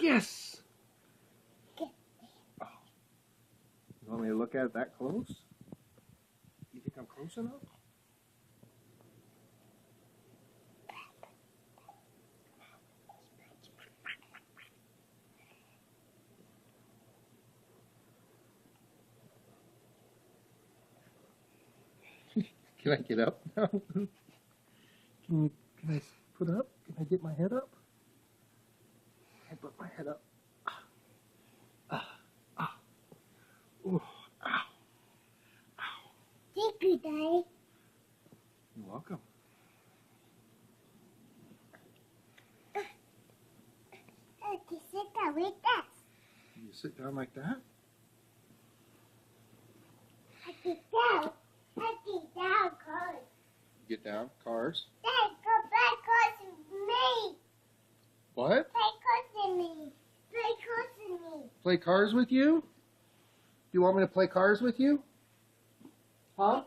Yes. Oh. You want me to look at it that close? You think I'm close enough? Can I get up now? Can I put up? Can I get my head up? I put my head up. Ooh, ow. Thank you, Daddy. You're welcome. Okay, sit down with us. You sit down like that? I get down. I get down, cars. Get down, cars. Dad, go play cars with me. What? Play cars with me. Play cars with me. Play cars with you? Do you want me to play cars with you? Huh?